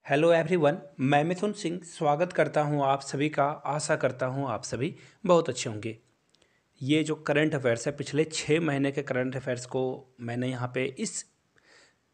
Hello everyone, मैं मिथुन सिंह स्वागत करता हूं आप सभी का। आशा करता हूं आप सभी बहुत अच्छे होंगे। ये जो करंट अफेयर्स है, पिछले 6 महीने के करंट अफेयर्स को मैंने यहाँ पे इस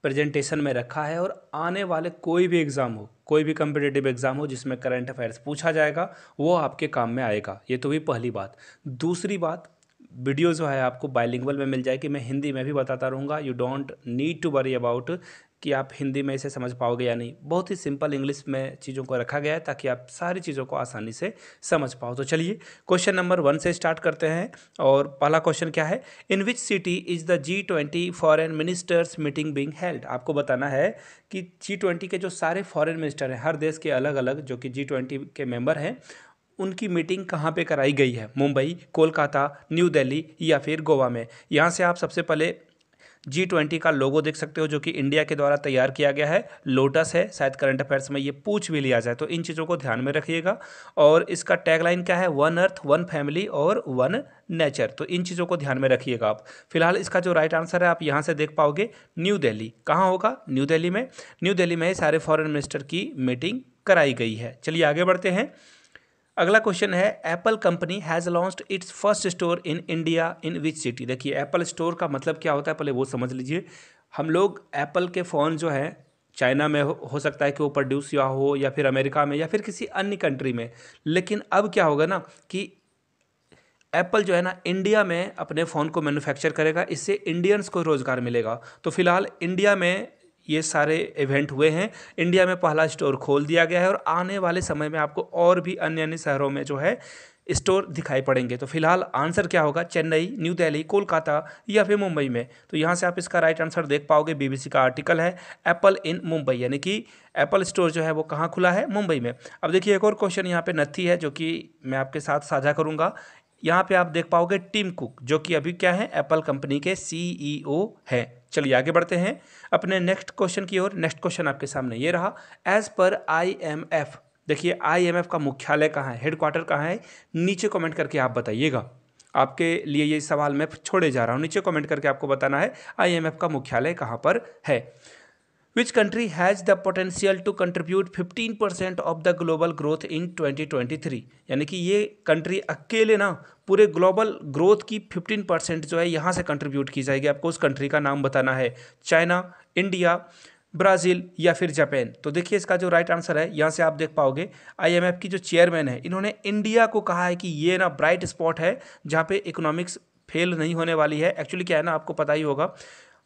प्रेजेंटेशन में रखा है। और आने वाले कोई भी एग्ज़ाम हो, कोई भी कम्पिटिटिव एग्ज़ाम हो जिसमें करंट अफेयर्स पूछा जाएगा, वो आपके काम में आएगा। ये तो हुई पहली बात। दूसरी बात, वीडियो जो है आपको बाइलिंगुअल में मिल जाएगी। मैं हिंदी में भी बताता रहूँगा। You don't need to worry about कि आप हिंदी में इसे समझ पाओगे या नहीं। बहुत ही सिंपल इंग्लिश में चीज़ों को रखा गया है ताकि आप सारी चीज़ों को आसानी से समझ पाओ। तो चलिए क्वेश्चन नंबर 1 से स्टार्ट करते हैं। और पहला क्वेश्चन क्या है? In which city is the G20 foreign ministers meeting being held? आपको बताना है कि G20 के जो सारे फॉरेन मिनिस्टर हैं, हर देश के अलग अलग जो कि G20 के मेंबर हैं, उनकी मीटिंग कहाँ पे कराई गई है? मुंबई, कोलकाता, न्यू दिल्ली या फिर गोवा में? यहाँ से आप सबसे पहले G20 का लोगो देख सकते हो जो कि इंडिया के द्वारा तैयार किया गया है। लोटस है, शायद करंट अफेयर्स में ये पूछ भी लिया जाए, तो इन चीज़ों को ध्यान में रखिएगा। और इसका टैगलाइन क्या है? वन अर्थ, वन फैमिली और वन नेचर। तो इन चीज़ों को ध्यान में रखिएगा आप। फिलहाल इसका जो राइट आंसर है आप यहाँ से देख पाओगे, न्यू दिल्ली। कहाँ होगा? न्यू दिल्ली में। न्यू दिल्ली में सारे फॉरेन मिनिस्टर की मीटिंग कराई गई है। चलिए आगे बढ़ते हैं। अगला क्वेश्चन है, Apple company has launched it's first store in India in which city? देखिए, एप्पल स्टोर का मतलब क्या होता है पहले वो समझ लीजिए। हम लोग एप्पल के फ़ोन जो है चाइना में हो सकता है कि वो प्रोड्यूस हुआ हो, या फिर अमेरिका में, या फिर किसी अन्य कंट्री में। लेकिन अब क्या होगा ना कि एप्पल जो है ना इंडिया में अपने फ़ोन को मैन्युफैक्चर करेगा। इससे इंडियंस को रोज़गार मिलेगा। तो फिलहाल इंडिया में ये सारे इवेंट हुए हैं। इंडिया में पहला स्टोर खोल दिया गया है और आने वाले समय में आपको और भी अन्य अन्य शहरों में जो है स्टोर दिखाई पड़ेंगे। तो फिलहाल आंसर क्या होगा? चेन्नई, न्यू दिल्ली, कोलकाता या फिर मुंबई में? तो यहाँ से आप इसका राइट आंसर देख पाओगे। बीबीसी का आर्टिकल है, एप्पल इन मुंबई, यानी कि एप्पल स्टोर जो है वो कहाँ खुला है? मुंबई में। अब देखिए एक और क्वेश्चन यहाँ पे नथी है जो कि मैं आपके साथ साझा करूँगा। यहाँ पे आप देख पाओगे टिम कुक, जो कि अभी क्या है? एप्पल कंपनी के सीईओ हैं। चलिए आगे बढ़ते हैं अपने नेक्स्ट क्वेश्चन की ओर। नेक्स्ट क्वेश्चन आपके सामने ये रहा, एज पर आईएमएफ। देखिए आईएमएफ का मुख्यालय कहाँ है, हेडक्वार्टर कहाँ है? नीचे कमेंट करके आप बताइएगा। आपके लिए ये सवाल मैं छोड़े जा रहा हूँ, नीचे कमेंट करके आपको बताना है आईएमएफ का मुख्यालय कहाँ पर है। Which country has the potential to contribute 15% of the global growth in 2023? यानी कि ये कंट्री अकेले ना पूरे ग्लोबल ग्रोथ की 15% जो है यहाँ से कंट्रीब्यूट की जाएगी। आपको उस कंट्री का नाम बताना है। चाइना, इंडिया, ब्राज़ील या फिर जापान? तो देखिए इसका जो राइट आंसर है यहाँ से आप देख पाओगे, आईएमएफ की जो चेयरमैन है इन्होंने इंडिया को कहा है कि ये ना ब्राइट स्पॉट है जहाँ पे इकोनॉमिक्स फेल नहीं होने वाली है। एक्चुअली क्या है ना, आपको पता ही होगा,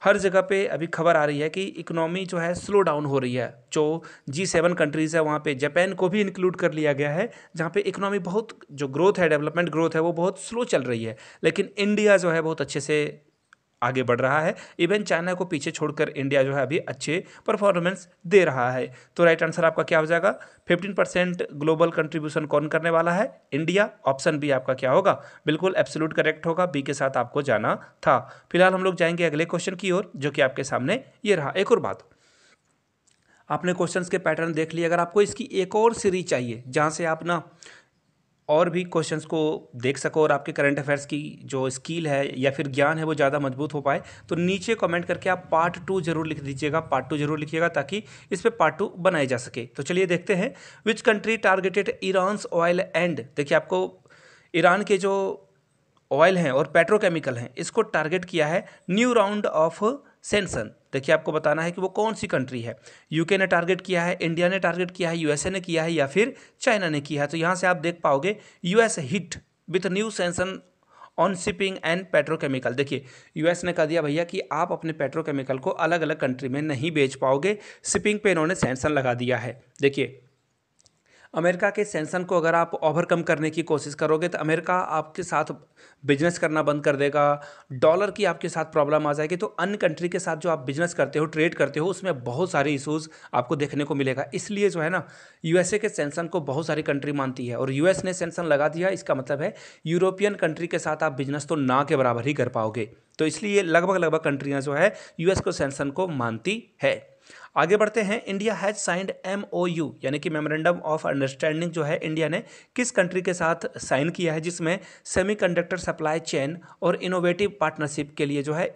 हर जगह पे अभी खबर आ रही है कि इकोनॉमी जो है स्लो डाउन हो रही है। जो G7 कंट्रीज़ है वहाँ पे जापान को भी इंक्लूड कर लिया गया है, जहाँ पे इकोनॉमी बहुत जो ग्रोथ है, डेवलपमेंट ग्रोथ है, वो बहुत स्लो चल रही है। लेकिन इंडिया जो है बहुत अच्छे से आगे बढ़ रहा है। इवन चाइना को पीछे छोड़कर इंडिया जो है अभी अच्छे परफॉर्मेंस दे रहा है। तो राइट आंसर आपका क्या हो जाएगा? 15% ग्लोबल कंट्रीब्यूशन कौन करने वाला है? इंडिया। ऑप्शन बी आपका क्या होगा? बिल्कुल एब्सोल्यूट करेक्ट होगा। बी के साथ आपको जाना था। फिलहाल हम लोग जाएंगे अगले क्वेश्चन की ओर जो कि आपके सामने ये रहा। एक और बात, आपने क्वेश्चंस के पैटर्न देख लिए। अगर आपको इसकी एक और सीरीज चाहिए जहाँ से आप ना और भी क्वेश्चंस को देख सको और आपके करंट अफेयर्स की जो स्किल है या फिर ज्ञान है वो ज़्यादा मजबूत हो पाए, तो नीचे कमेंट करके आप पार्ट 2 जरूर लिख दीजिएगा। पार्ट 2 जरूर लिखिएगा ताकि इस पे पार्ट 2 बनाए जा सके। तो चलिए देखते हैं, which country targeted Iran's oil and? देखिए आपको ईरान के जो ऑयल हैं और पेट्रोकेमिकल हैं इसको टारगेट किया है न्यू राउंड ऑफ सेंसन। देखिए आपको बताना है कि वो कौन सी कंट्री है। यूके ने टारगेट किया है, इंडिया ने टारगेट किया है, यूएसए ने किया है या फिर चाइना ने किया है? तो यहाँ से आप देख पाओगे US hit with new sanction on shipping and petrochemical. देखिए यूएस ने कह दिया भैया कि आप अपने पेट्रोकेमिकल को अलग अलग कंट्री में नहीं बेच पाओगे। शिपिंग पे इन्होंने सेंसन लगा दिया है। देखिए अमेरिका के सेंसन को अगर आप ओवरकम करने की कोशिश करोगे तो अमेरिका आपके साथ बिजनेस करना बंद कर देगा। डॉलर की आपके साथ प्रॉब्लम आ जाएगी। तो अन्य कंट्री के साथ जो आप बिजनेस करते हो, ट्रेड करते हो, उसमें बहुत सारे इश्यूज आपको देखने को मिलेगा। इसलिए जो है ना, यूएसए के सेंसन को बहुत सारी कंट्री मानती है और यूएस ने सेंसन लगा दिया। इसका मतलब है यूरोपियन कंट्री के साथ आप बिजनेस तो ना के बराबर ही कर पाओगे। तो इसलिए लगभग लगभग कंट्रियाँ जो है यूएस को सेंसन को मानती है। आगे बढ़ते हैं। इंडिया हैज साइंड MOU यानी कि मेमोरेंडम ऑफ अंडरस्टैंडिंग जो है इंडिया ने किस कंट्री के साथ साइन किया है, जिसमें सेमीकंडक्टर सप्लाई चेन और इनोवेटिव पार्टनरशिप के लिए जो है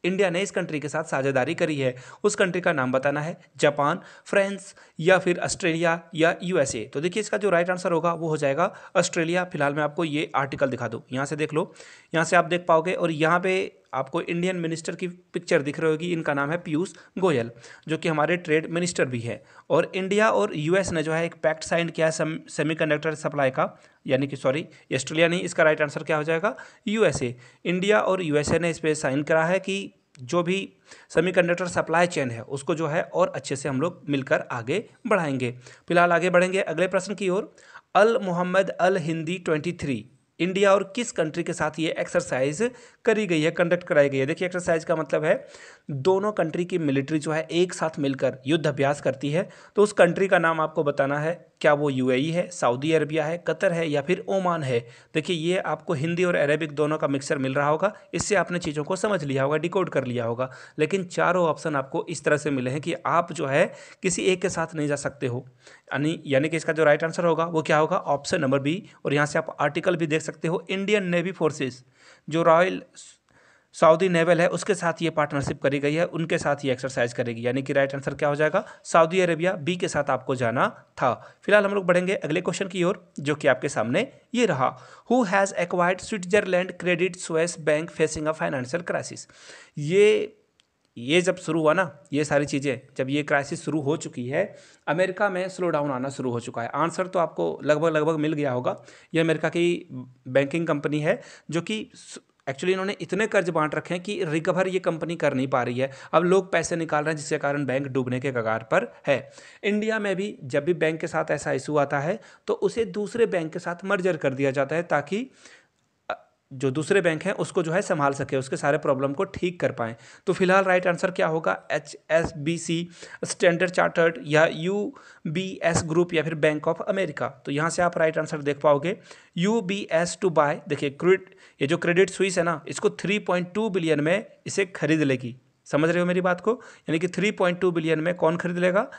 इंडिया ने इस कंट्री के साथ साझेदारी करी है, उस कंट्री का नाम बताना है। जापान, फ्रांस या फिर ऑस्ट्रेलिया या यूएसए। तो देखिए इसका जो राइट आंसर होगा वो हो जाएगा ऑस्ट्रेलिया। फिलहाल मैं आपको ये आर्टिकल दिखा दूँ, यहाँ से देख लो, यहाँ से आप देख पाओगे और यहाँ पे आपको इंडियन मिनिस्टर की पिक्चर दिख रही होगी। इनका नाम है पीयूष गोयल, जो कि हमारे ट्रेड मिनिस्टर भी है। और इंडिया और यूएस ने जो है एक पैक्ट साइन किया है सेमीकंडक्टर सप्लाई का, यानी कि सॉरी ऑस्ट्रेलिया नहीं, इसका राइट आंसर क्या हो जाएगा यूएसए। इंडिया और यूएसए ने इस पर साइन करा है कि जो भी सेमीकंडक्टर सप्लाई चेन है उसको जो है और अच्छे से हम लोग मिलकर आगे बढ़ाएंगे। फिलहाल आगे बढ़ेंगे अगले प्रश्न की ओर। अल मोहम्मद अल हिंदी 23 इंडिया और किस कंट्री के साथ ये एक्सरसाइज करी गई है, कंडक्ट कराई गई है। देखिए एक्सरसाइज का मतलब है दोनों कंट्री की मिलिट्री जो है एक साथ मिलकर युद्ध अभ्यास करती है। तो उस कंट्री का नाम आपको बताना है, क्या वो यूएई है, सऊदी अरबिया है, कतर है या फिर ओमान है। देखिए ये आपको हिंदी और अरेबिक दोनों का मिक्सचर मिल रहा होगा, इससे आपने चीज़ों को समझ लिया होगा, डिकोड कर लिया होगा। लेकिन चारों ऑप्शन आपको इस तरह से मिले हैं कि आप जो है किसी एक के साथ नहीं जा सकते हो, यानी कि इसका जो राइट आंसर होगा वो क्या होगा, ऑप्शन नंबर बी। और यहाँ से आप आर्टिकल भी देख सकते हो, इंडियन नेवी फोर्सेस जो रॉयल सऊदी नेवल है उसके साथ ये पार्टनरशिप करी गई है, उनके साथ ये एक्सरसाइज करेगी। यानी कि राइट आंसर क्या हो जाएगा, सऊदी अरेबिया, बी के साथ आपको जाना था। फिलहाल हम लोग बढ़ेंगे अगले क्वेश्चन की ओर, जो कि आपके सामने ये रहा। Who has acquired Switzerland Credit Suisse bank facing a financial crisis. ये जब शुरू हुआ ना, ये सारी चीज़ें जब ये क्राइसिस शुरू हो चुकी है, अमेरिका में स्लो डाउन आना शुरू हो चुका है। आंसर तो आपको लगभग मिल गया होगा। ये अमेरिका की बैंकिंग कंपनी है, जो कि एक्चुअली इन्होंने इतने कर्ज बांट रखे हैं कि रिकवर ये कंपनी कर नहीं पा रही है। अब लोग पैसे निकाल रहे हैं, जिसके कारण बैंक डूबने के कगार पर है। इंडिया में भी जब भी बैंक के साथ ऐसा इशू आता है तो उसे दूसरे बैंक के साथ मर्जर कर दिया जाता है, ताकि जो दूसरे बैंक हैं उसको जो है संभाल सके, उसके सारे प्रॉब्लम को ठीक कर पाएँ। तो फिलहाल राइट आंसर क्या होगा, HSBC, स्टैंडर्ड चार्टर्ड या UBS ग्रुप या फिर बैंक ऑफ अमेरिका। तो यहाँ से आप राइट आंसर देख पाओगे UBS टू बाय। देखिए ये जो क्रेडिट स्विस है ना, इसको 3.2 बिलियन में इसे खरीद लेगी। समझ रहे हो मेरी बात को, यानी कि 3.2 बिलियन में कौन खरीद लेगा,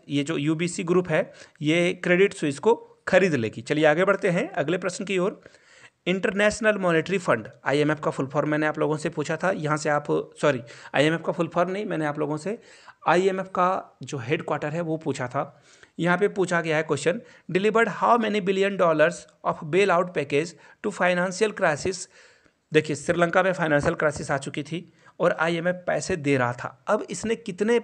ये जो UBC ग्रुप है ये क्रेडिट स्विस को खरीद लेगी। चलिए आगे बढ़ते हैं अगले प्रश्न की ओर। इंटरनेशनल मॉनेटरी फंड, IMF का फुल फॉर्म मैंने आप लोगों से पूछा था। यहाँ से आप IMF का फुल फॉर्म नहीं, मैंने आप लोगों से IMF का जो हेड क्वार्टर है वो पूछा था। यहाँ पे पूछा गया है question, delivered how many billion dollars of bail out package to financial crisis. देखिए श्रीलंका में फाइनेंशियल क्राइसिस आ चुकी थी और IMF पैसे दे रहा था। अब इसने कितने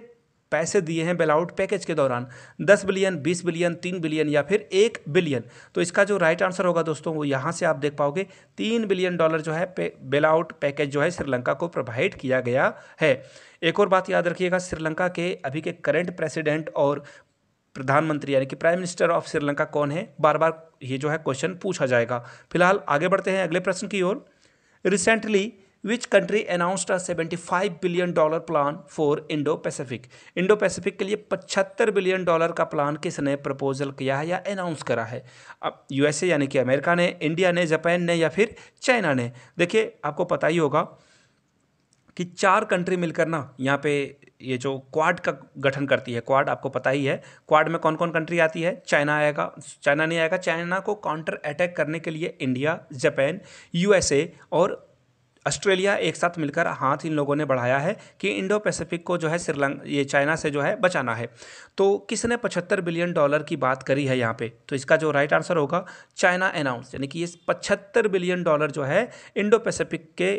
पैसे दिए हैं बेल आउट पैकेज के दौरान, 10 बिलियन, 20 बिलियन, 3 बिलियन या फिर 1 बिलियन। तो इसका जो राइट आंसर होगा दोस्तों वो यहाँ से आप देख पाओगे, 3 बिलियन डॉलर जो है बेल आउट पैकेज जो है श्रीलंका को प्रोवाइड किया गया है। एक और बात याद रखिएगा, श्रीलंका के अभी के करंट प्रेसिडेंट और प्रधानमंत्री यानी कि प्राइम मिनिस्टर ऑफ श्रीलंका कौन है, बार बार ये जो है क्वेश्चन पूछा जाएगा। फिलहाल आगे बढ़ते हैं अगले प्रश्न की ओर। Recently which country announced a $75 billion plan for Indo Pacific. Indo Pacific के लिए $75 बिलियन का प्लान किसने प्रपोजल किया है या अनाउंस करा है। अब USA यानी कि अमेरिका ने, इंडिया ने, जापान ने या फिर चाइना ने। देखिए आपको पता ही होगा कि 4 कंट्री मिलकर ना यहाँ पे ये जो क्वाड का गठन करती है। क्वाड आपको पता ही है, क्वाड में कौन कौन कंट्री आती है, चाइना आएगा, चाइना नहीं आएगा। चाइना को काउंटर अटैक करने के लिए इंडिया, जापान, USA और ऑस्ट्रेलिया एक साथ मिलकर हाथ इन लोगों ने बढ़ाया है कि इंडो पैसिफिक को जो है ये चाइना से जो है बचाना है। तो किसने $75 बिलियन की बात करी है यहाँ पे, तो इसका जो राइट आंसर होगा चाइना अनाउंस, यानी कि ये $75 बिलियन जो है इंडो पैसिफिक के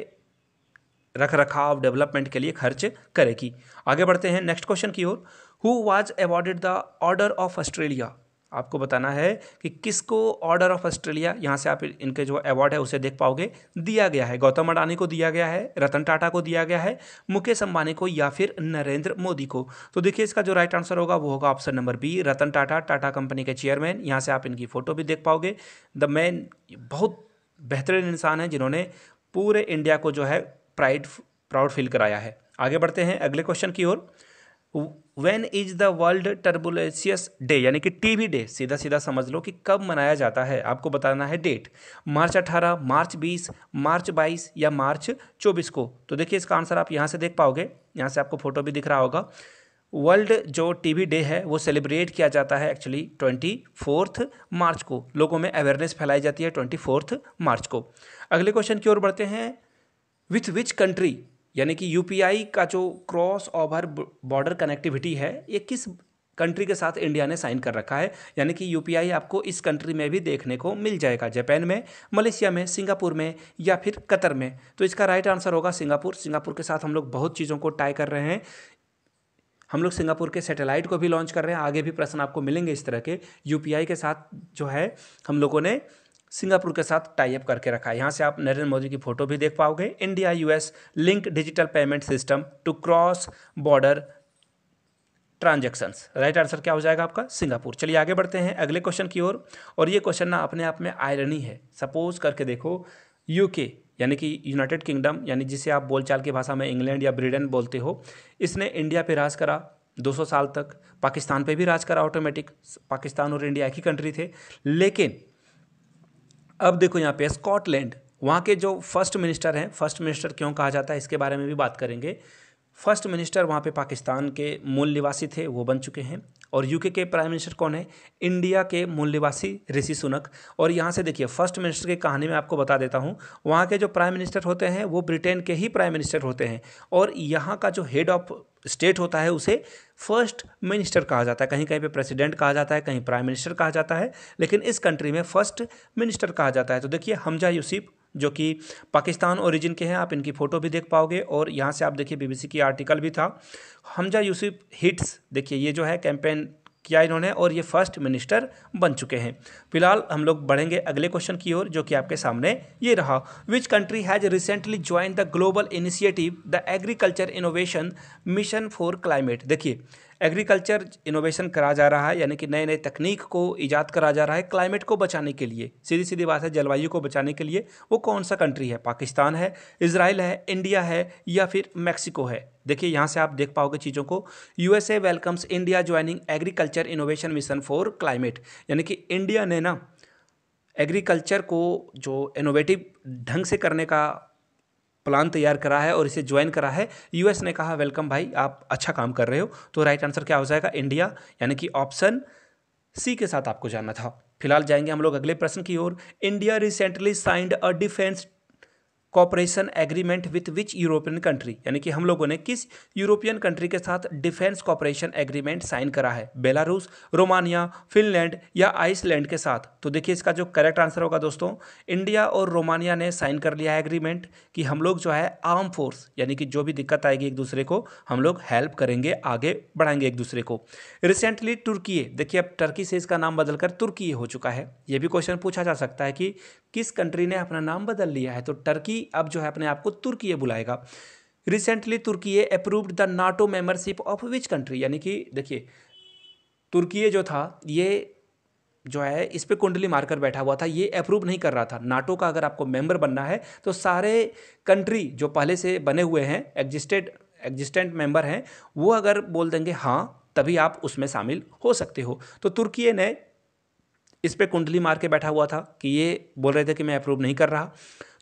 रख रखाव डेवलपमेंट के लिए खर्च करेगी। आगे बढ़ते हैं नेक्स्ट क्वेश्चन की ओर। Who was awarded the Order of Australia. आपको बताना है कि किसको ऑर्डर ऑफ ऑस्ट्रेलिया, यहाँ से आप इनके जो अवार्ड है उसे देख पाओगे, दिया गया है। गौतम अडानी को दिया गया है, रतन टाटा को दिया गया है, मुकेश अंबानी को या फिर नरेंद्र मोदी को। तो देखिए इसका जो राइट आंसर होगा वो होगा option number B, Ratan Tata, Tata company के चेयरमैन। यहाँ से आप इनकी फोटो भी देख पाओगे। द मैन बहुत बेहतरीन इंसान है जिन्होंने पूरे इंडिया को जो है प्राउड फील कराया है। आगे बढ़ते हैं अगले क्वेश्चन की ओर। When is the world tuberculosis day, यानी कि टीबी डे, सीधा सीधा समझ लो कि कब मनाया जाता है। आपको बताना है डेट, मार्च 18, मार्च 20, मार्च 22 या मार्च 24 को। तो देखिए इसका आंसर आप यहाँ से देख पाओगे, यहाँ से आपको फोटो भी दिख रहा होगा। वर्ल्ड जो टीबी डे है वो सेलिब्रेट किया जाता है एक्चुअली 24 मार्च को। लोगों में अवेयरनेस फैलाई जाती है 24 मार्च को। अगले क्वेश्चन की ओर बढ़ते हैं। विथ विच कंट्री यानी कि यूपीआई का जो क्रॉस ओवर बॉर्डर कनेक्टिविटी है, ये किस कंट्री के साथ इंडिया ने साइन कर रखा है। यानी कि यूपीआई आपको इस कंट्री में भी देखने को मिल जाएगा, जापान में, मलेशिया में, सिंगापुर में या फिर कतर में। तो इसका राइट आंसर होगा सिंगापुर। सिंगापुर के साथ हम लोग बहुत चीज़ों को टाई कर रहे हैं। हम लोग सिंगापुर के सैटेलाइट को भी लॉन्च कर रहे हैं। आगे भी प्रश्न आपको मिलेंगे इस तरह के। यूपीआई के साथ जो है हम लोगों ने सिंगापुर के साथ टाई अप करके रखा है। यहाँ से आप नरेंद्र मोदी की फोटो भी देख पाओगे। India US link digital payment system to cross border transactions. Right answer क्या हो जाएगा आपका? सिंगापुर। चलिए आगे बढ़ते हैं अगले क्वेश्चन की ओर। और ये क्वेश्चन ना अपने आप में आयरनी है। सपोज करके देखो, यूके यानी कि यूनाइटेड किंगडम, यानी जिसे आप बोलचाल की भाषा में इंग्लैंड या ब्रिटेन बोलते हो, इसने इंडिया पे राज करा 200 साल तक। पाकिस्तान पे भी राज करा ऑटोमेटिक। पाकिस्तान और इंडिया एक ही कंट्री थे। लेकिन अब देखो यहाँ पे स्कॉटलैंड, वहाँ के जो फर्स्ट मिनिस्टर हैं, फर्स्ट मिनिस्टर क्यों कहा जाता है इसके बारे में भी बात करेंगे। फर्स्ट मिनिस्टर वहाँ पे पाकिस्तान के मूल निवासी थे, वो बन चुके हैं। और यूके के प्राइम मिनिस्टर कौन है? इंडिया के मूल निवासी ऋषि सुनक। और यहाँ से देखिए फर्स्ट मिनिस्टर की कहानी मैं आपको बता देता हूँ। वहाँ के जो प्राइम मिनिस्टर होते हैं वो ब्रिटेन के ही प्राइम मिनिस्टर होते हैं। और यहाँ का जो हेड ऑफ स्टेट होता है उसे फर्स्ट मिनिस्टर कहा जाता है। कहीं कहीं पे प्रेसिडेंट कहा जाता है, कहीं प्राइम मिनिस्टर कहा जाता है, लेकिन इस कंट्री में फर्स्ट मिनिस्टर कहा जाता है। तो देखिए हमजा यूसुफ जो कि पाकिस्तान ओरिजिन के हैं, आप इनकी फ़ोटो भी देख पाओगे। और यहाँ से आप देखिए बीबीसी की आर्टिकल भी था। हमजा यूसुफ हिट्स, देखिए ये जो है कैंपेन किया इन्होंने और ये फर्स्ट मिनिस्टर बन चुके हैं। फिलहाल हम लोग बढ़ेंगे अगले क्वेश्चन की ओर, जो कि आपके सामने ये रहा। विच country has recently join the global initiative the agriculture innovation mission for climate. देखिए एग्रीकल्चर इनोवेशन करा जा रहा है, यानी कि नए नए तकनीक को ईजाद करा जा रहा है क्लाइमेट को बचाने के लिए। सीधी सीधी बात है, जलवायु को बचाने के लिए। वो कौन सा कंट्री है? पाकिस्तान है, इजराइल है, इंडिया है या फिर मैक्सिको है? देखिए यहाँ से आप देख पाओगे चीज़ों को। USA welcomes India joining agriculture innovation mission for climate. यानी कि इंडिया ने ना एग्रीकल्चर को जो इनोवेटिव ढंग से करने का प्लान तैयार करा है और इसे ज्वाइन करा है। यूएस ने कहा वेलकम भाई, आप अच्छा काम कर रहे हो। तो राइट आंसर क्या हो जाएगा? इंडिया, यानी कि ऑप्शन सी के साथ आपको जानना था। फिलहाल जाएंगे हम लोग अगले प्रश्न की ओर। India recently signed a defence cooperation agreement with which European country. यानी कि हम लोगों ने किस यूरोपियन कंट्री के साथ डिफेंस कॉपरेशन एग्रीमेंट साइन करा है? बेलारूस, रोमानिया, फिनलैंड या आइसलैंड के साथ? तो देखिए इसका जो करेक्ट आंसर होगा दोस्तों, इंडिया और रोमानिया ने साइन कर लिया है एग्रीमेंट कि हम लोग जो है आर्म फोर्स, यानी कि जो भी दिक्कत आएगी एक दूसरे को हम लोग हेल्प करेंगे, आगे बढ़ाएंगे एक दूसरे को। रिसेंटली तुर्की, देखिए अब टर्की से इसका नाम बदलकर तुर्की हो चुका है। ये भी क्वेश्चन पूछा जा सकता है कि किस कंट्री ने अपना नाम बदल लिया है? तो टर्की अब जो है अपने आप को तुर्की बुलाएगा। Recently Turkey approved the NATO membership of which country. यानी कि देखिए तुर्की जो था ये जो है इस पे कुंडली मारकर बैठा हुआ था, ये अप्रूव नहीं कर रहा था। नाटो का अगर आपको मेंबर बनना है तो सारे कंट्री जो पहले से बने हुए हैं, एग्जिस्टेंट मेंबर हैं, वो अगर बोल देंगे हाँ, तभी आप उसमें शामिल हो सकते हो। तो तुर्की ने इस पे कुंडली मार के बैठा हुआ था कि ये बोल रहे थे कि मैं अप्रूव नहीं कर रहा।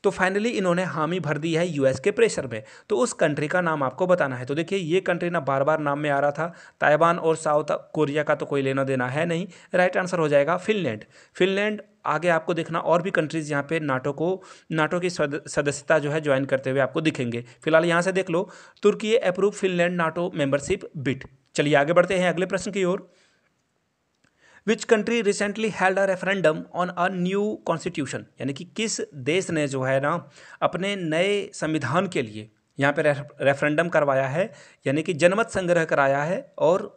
तो फाइनली इन्होंने हामी भर दी है यूएस के प्रेशर में। तो उस कंट्री का नाम आपको बताना है। तो देखिए ये कंट्री ना बार बार नाम में आ रहा था। ताइवान और साउथ कोरिया का तो कोई लेना देना है नहीं। राइट आंसर हो जाएगा फिनलैंड। फिनलैंड आगे आपको देखना और भी कंट्रीज यहाँ पे नाटो की सदस्यता जो है ज्वाइन करते हुए आपको दिखेंगे। फिलहाल यहाँ से देख लो, Turkey approve Finland NATO membership bid. चलिए आगे बढ़ते हैं अगले प्रश्न की ओर। Which country recently held a referendum on a new constitution. यानी कि किस देश ने जो है ना अपने नए संविधान के लिए यहाँ पे रेफरेंडम करवाया है, यानी कि जनमत संग्रह कराया है और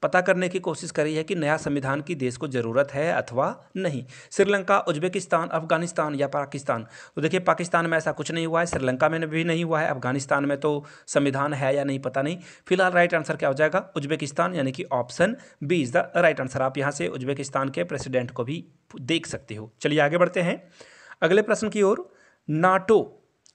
पता करने की कोशिश करी है कि नया संविधान की देश को ज़रूरत है अथवा नहीं। श्रीलंका, उज्बेकिस्तान, अफगानिस्तान या पाकिस्तान? तो देखिए पाकिस्तान में ऐसा कुछ नहीं हुआ है, श्रीलंका में भी नहीं हुआ है, अफगानिस्तान में तो संविधान है या नहीं पता नहीं। फिलहाल राइट आंसर क्या हो जाएगा? उज्बेकिस्तान, यानी कि option B is the right answer. आप यहाँ से उज्बेकिस्तान के प्रेसिडेंट को भी देख सकते हो। चलिए आगे बढ़ते हैं अगले प्रश्न की ओर। नाटो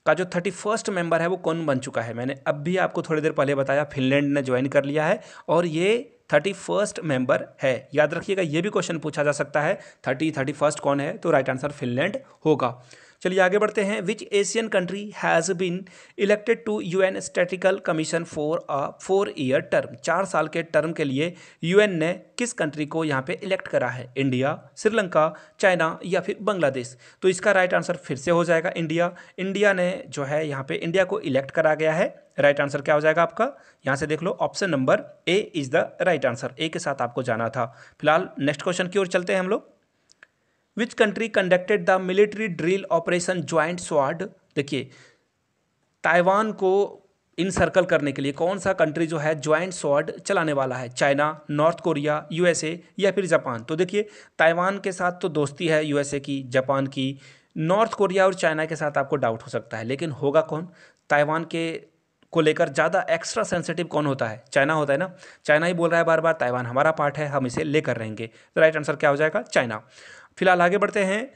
का जो 31st मेंबर है वो कौन बन चुका है? मैंने अब भी आपको थोड़ी देर पहले बताया, फिनलैंड ने ज्वाइन कर लिया है और ये 31st मेंबर है। याद रखिएगा ये भी क्वेश्चन पूछा जा सकता है 31st कौन है? तो राइट आंसर फिनलैंड होगा। चलिए आगे बढ़ते हैं। Which Asian country has been elected to UN statical commission for a 4 year term. 4 साल के टर्म के लिए यूएन ने किस कंट्री को यहाँ पे इलेक्ट करा है? इंडिया, श्रीलंका, चाइना या फिर बांग्लादेश। तो इसका राइट आंसर फिर से हो जाएगा इंडिया। इंडिया ने जो है यहाँ पे इंडिया को इलेक्ट करा गया है। राइट आंसर क्या हो जाएगा आपका? यहाँ से देख लो, option number A is the right answer. A के साथ आपको जाना था। फिलहाल नेक्स्ट क्वेश्चन की ओर चलते हैं हम लोग। Which country conducted the military drill operation joint sword. देखिए, ताइवान को इनसर्कल करने के लिए कौन सा कंट्री जो है ज्वाइंट स्वॉर्ड चलाने वाला है? चाइना, नॉर्थ कोरिया, यूएसए या फिर जापान। तो देखिए, ताइवान के साथ तो दोस्ती है यूएसए की, जापान की। नॉर्थ कोरिया और चाइना के साथ आपको डाउट हो सकता है, लेकिन होगा कौन? ताइवान के को लेकर ज़्यादा एक्स्ट्रा सेंसिटिव कौन होता है? चाइना होता है ना। चाइना ही बोल रहा है बार बार ताइवान हमारा पार्ट है, हम इसे लेकर रहेंगे। तो राइट आंसर क्या हो जाएगा? चाइना। फिलहाल आगे बढ़ते हैं।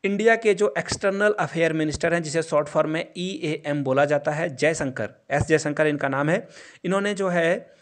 इंडिया के जो एक्सटर्नल अफेयर मिनिस्टर हैं, जिसे शॉर्ट फॉर्म में EAM बोला जाता है, जयशंकर, एस जयशंकर इनका नाम है। इन्होंने जो है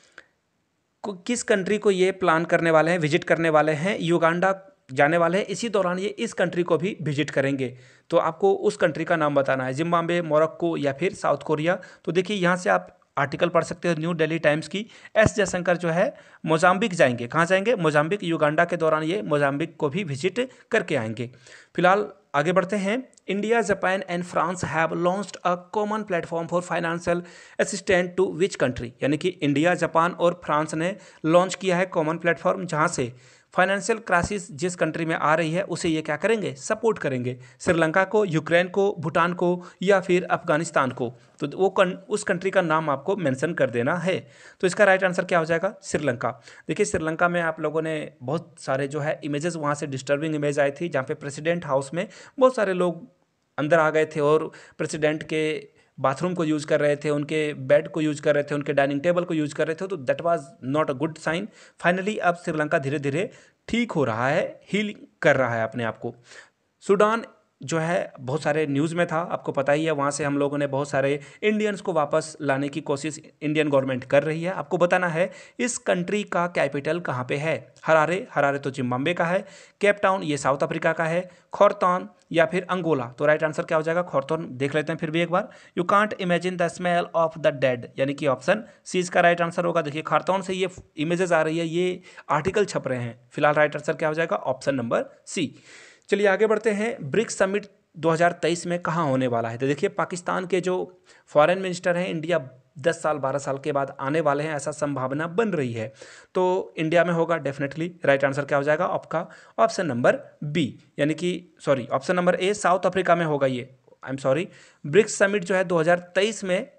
किस कंट्री को ये प्लान करने वाले हैं, विजिट करने वाले हैं? युगांडा जाने वाले हैं। इसी दौरान ये इस कंट्री को भी विजिट करेंगे। तो आपको उस कंट्री का नाम बताना है, जिम्बाब्वे, मोरक्को या फिर साउथ कोरिया। तो देखिए, यहाँ से आप आर्टिकल पढ़ सकते हो न्यू दिल्ली टाइम्स की। एस जयशंकर जो है मोजाम्बिक जाएंगे। कहाँ जाएंगे? मोजाम्बिक। युगांडा के दौरान ये मोजाम्बिक को भी विजिट करके आएंगे। फिलहाल आगे बढ़ते हैं। India, Japan and France have launched a common platform for financial assistant to which country. यानी कि इंडिया, जापान और फ्रांस ने लॉन्च किया है कॉमन प्लेटफॉर्म, जहाँ से फाइनेंशियल क्राइसिस जिस कंट्री में आ रही है उसे ये क्या करेंगे? सपोर्ट करेंगे। श्रीलंका को, यूक्रेन को, भूटान को या फिर अफगानिस्तान को। तो वो उस कंट्री का नाम आपको मेंशन कर देना है। तो इसका राइट आंसर क्या हो जाएगा? श्रीलंका। देखिए, श्रीलंका में आप लोगों ने बहुत सारे जो है इमेजेस, वहाँ से डिस्टर्बिंग इमेज आई थी, जहाँ पे प्रेसिडेंट हाउस में बहुत सारे लोग अंदर आ गए थे और प्रेसिडेंट के बाथरूम को यूज़ कर रहे थे, उनके बेड को यूज़ कर रहे थे, उनके डाइनिंग टेबल को यूज़ कर रहे थे। तो that was not a good sign. Finally अब श्रीलंका धीरे धीरे ठीक हो रहा है, हील कर रहा है अपने आप को। सूडान जो है बहुत सारे न्यूज़ में था, आपको पता ही है। वहाँ से हम लोगों ने बहुत सारे इंडियंस को वापस लाने की कोशिश इंडियन गवर्नमेंट कर रही है। आपको बताना है इस कंट्री का कैपिटल कहाँ पे है? हरारे, हरारे तो जिम्बाब्वे का है। केप टाउन ये साउथ अफ्रीका का है। खौरतौन या फिर अंगोला। तो राइट आंसर क्या हो जाएगा? खौरतौन। देख लेते हैं फिर भी एक बार। You can't imagine the smell of the dead, यानी कि ऑप्शन सी इसका राइट आंसर होगा। देखिए, खौरतौन से ये इमेजेस आ रही है, ये आर्टिकल छप रहे हैं। फिलहाल राइट आंसर क्या हो जाएगा? Option number C. चलिए आगे बढ़ते हैं। ब्रिक्स समिट 2023 में कहाँ होने वाला है? तो देखिए, पाकिस्तान के जो फॉरेन मिनिस्टर हैं, इंडिया 10 साल 12 साल के बाद आने वाले हैं, ऐसा संभावना बन रही है। तो इंडिया में होगा डेफिनेटली। राइट आंसर क्या हो जाएगा आपका? ऑप्शन नंबर बी, यानी कि sorry, option number A, South Africa में होगा ये। I am sorry, BRICS summit जो है 2023 में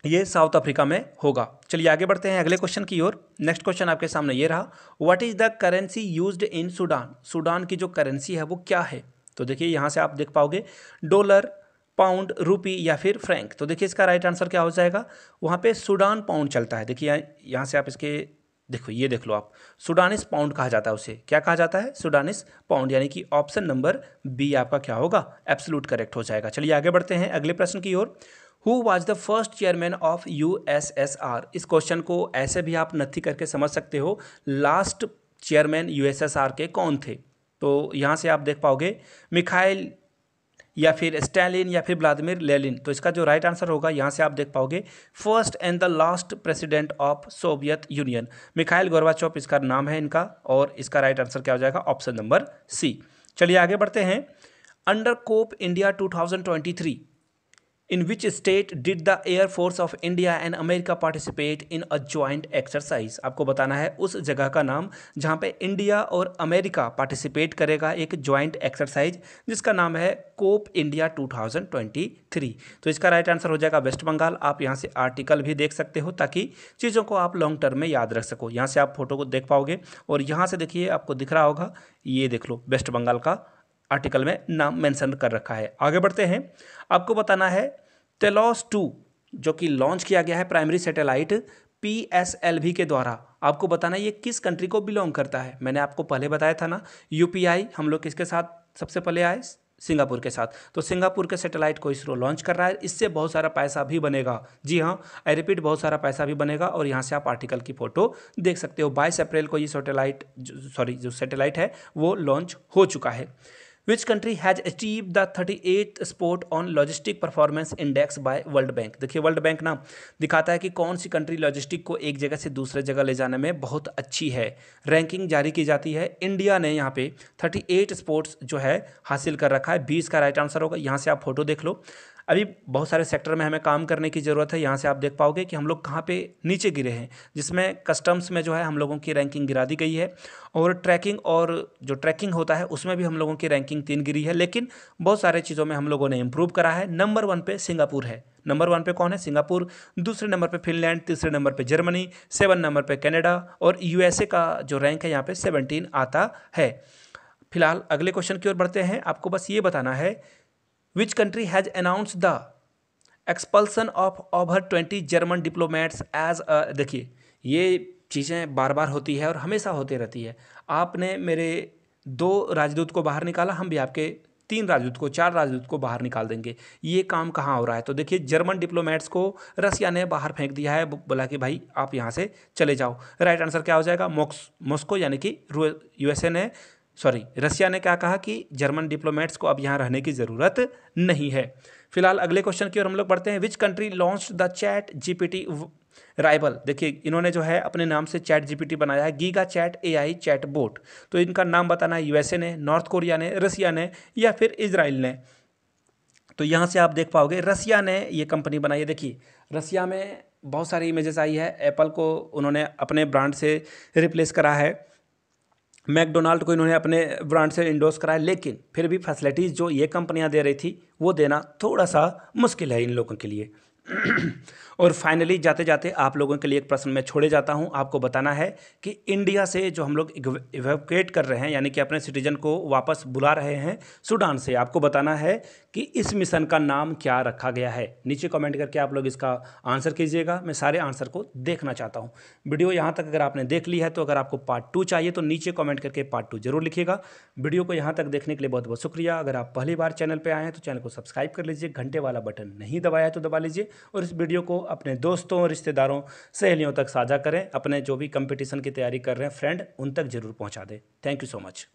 ये साउथ अफ्रीका में होगा। चलिए आगे बढ़ते हैं अगले क्वेश्चन की ओर। नेक्स्ट क्वेश्चन आपके सामने ये रहा। What is the currency used in Sudan? Sudan की जो करेंसी है वो क्या है? तो देखिए, यहाँ से आप देख पाओगे डॉलर, पाउंड, रूपी या फिर फ्रैंक। तो देखिए, इसका राइट आंसर क्या हो जाएगा? वहाँ पे सूडान पाउंड चलता है। देखिए, यहाँ से आप इसके देखो, ये देख लो आप, सूडानिस पाउंड कहा जाता है उसे। क्या कहा जाता है? सूडानिस पाउंड। यानी कि ऑप्शन नंबर बी आपका क्या होगा? एब्सोल्यूट करेक्ट हो जाएगा। चलिए आगे बढ़ते हैं अगले प्रश्न की ओर। Who was the first chairman of USSR? इस क्वेश्चन को ऐसे भी आप नथी करके समझ सकते हो। लास्ट चेयरमैन USSR के कौन थे? तो यहाँ से आप देख पाओगे मिखाइल या फिर स्टालिन या फिर व्लादिमीर लेनिन। तो इसका जो राइट आंसर होगा, यहाँ से आप देख पाओगे first and the last president of Soviet union, Mikhail Gorbachev इसका नाम है इनका। और इसका राइट आंसर क्या हो जाएगा? Option number C. चलिए आगे बढ़ते हैं। Under COP India 2023 in which state did the Air Force of India and America participate in a joint exercise? आपको बताना है उस जगह का नाम जहाँ पे इंडिया और अमेरिका पार्टिसिपेट करेगा एक ज्वाइंट एक्सरसाइज, जिसका नाम है कोप इंडिया 2023। तो इसका राइट आंसर हो जाएगा वेस्ट बंगाल। आप यहाँ से आर्टिकल भी देख सकते हो ताकि चीज़ों को आप लॉन्ग टर्म में याद रख सको। यहाँ से आप फोटो को देख पाओगे और यहाँ से देखिए, आपको दिख रहा होगा, ये देख लो, वेस्ट बंगाल का आर्टिकल में नाम मेंशन कर रखा है। आगे बढ़ते हैं। आपको बताना है तेलॉस 2 जो कि लॉन्च किया गया है प्राइमरी सैटेलाइट PSLV के द्वारा, आपको बताना है ये किस कंट्री को बिलोंग करता है। मैंने आपको पहले बताया था ना, UPI हम लोग किसके साथ सबसे पहले आए? सिंगापुर के साथ। तो सिंगापुर के सैटेलाइट को इसरो लॉन्च कर रहा है। इससे बहुत सारा पैसा भी बनेगा। जी हाँ, आई रिपीट, बहुत सारा पैसा भी बनेगा। और यहाँ से आप आर्टिकल की फ़ोटो देख सकते हो। 22 अप्रैल को ये सैटेलाइट जो सैटेलाइट है वो लॉन्च हो चुका है। Which country has achieve the 38th sport on logistic performance index bye world bank. देखिए वर्ल्ड बैंक ना दिखाता है कि कौन सी कंट्री लॉजिस्टिक को एक जगह से दूसरे जगह ले जाने में बहुत अच्छी है, रैंकिंग जारी की जाती है। इंडिया ने यहाँ पे 38 स्पोर्ट्स जो है हासिल कर रखा है। 20 का राइट आंसर होगा। यहाँ से आप फोटो देख लो। अभी बहुत सारे सेक्टर में हमें काम करने की ज़रूरत है। यहाँ से आप देख पाओगे कि हम लोग कहाँ पे नीचे गिरे हैं, जिसमें कस्टम्स में जो है हम लोगों की रैंकिंग गिरा दी गई है, और ट्रैकिंग और जो ट्रैकिंग होता है उसमें भी हम लोगों की रैंकिंग 3 गिरी है। लेकिन बहुत सारे चीज़ों में हम लोगों ने इंप्रूव करा है। नंबर 1 पे सिंगापुर है। नंबर 1 पे कौन है? सिंगापुर। दूसरे नंबर पे फिनलैंड, तीसरे नंबर पे जर्मनी, 7 नंबर पे कनाडा, और यूएसए का जो रैंक है यहाँ पे 17 आता है। फिलहाल अगले क्वेश्चन की ओर बढ़ते हैं। आपको बस ये बताना है, which country has announced the expulsion of over 20 German diplomats as a. देखिए ये चीज़ें बार बार होती है और हमेशा होती रहती है। आपने मेरे 2 राजदूत को बाहर निकाला, हम भी आपके 3 राजदूत को, 4 राजदूत को बाहर निकाल देंगे। ये काम कहाँ हो रहा है? तो देखिए जर्मन डिप्लोमेट्स को रसिया ने बाहर फेंक दिया है, बोला कि भाई आप यहाँ से चले जाओ। राइट आंसर क्या हो जाएगा? मॉस्को, यानी कि यूएसए ने, सॉरी रसिया ने क्या कहा कि जर्मन डिप्लोमेट्स को अब यहाँ रहने की ज़रूरत नहीं है। फिलहाल अगले क्वेश्चन की ओर हम लोग बढ़ते हैं। Which country launched the chat GPT rival. देखिए इन्होंने जो है अपने नाम से चैट जीपीटी बनाया है, giga chad AI chat bot. तो इनका नाम बताना है, यूएसए ने, नॉर्थ कोरिया ने, रसिया ने, या फिर इजराइल ने। तो यहाँ से आप देख पाओगे रसिया ने ये कंपनी बनाई है। देखिए रसिया में बहुत सारी इमेजेस आई है। एप्पल को उन्होंने अपने ब्रांड से रिप्लेस करा है, मैकडोनाल्ड को इन्होंने अपने ब्रांड से इंडोर्स कराया, लेकिन फिर भी फैसिलिटीज़ जो ये कंपनियां दे रही थी वो देना थोड़ा सा मुश्किल है इन लोगों के लिए। और फाइनली जाते जाते आप लोगों के लिए एक प्रश्न मैं छोड़े जाता हूं। आपको बताना है कि इंडिया से जो हम लोग इवैक्यूएट कर रहे हैं, यानी कि अपने सिटीजन को वापस बुला रहे हैं सूडान से, आपको बताना है कि इस मिशन का नाम क्या रखा गया है। नीचे कमेंट करके आप लोग इसका आंसर कीजिएगा। मैं सारे आंसर को देखना चाहता हूँ। वीडियो यहाँ तक अगर आपने देख ली है तो अगर आपको पार्ट 2 चाहिए तो नीचे कमेंट करके पार्ट 2 जरूर लिखिएगा। वीडियो को यहाँ तक देखने के लिए बहुत बहुत शुक्रिया। अगर आप पहली बार चैनल पर आए हैं तो चैनल को सब्सक्राइब कर लीजिए, घंटे वाला बटन नहीं दबाया है तो दबा लीजिए, और इस वीडियो को अपने दोस्तों, रिश्तेदारों, सहेलियों तक साझा करें। अपने जो भी कंपटीशन की तैयारी कर रहे हैं फ्रेंड, उन तक जरूर पहुंचा दें। Thank you so much.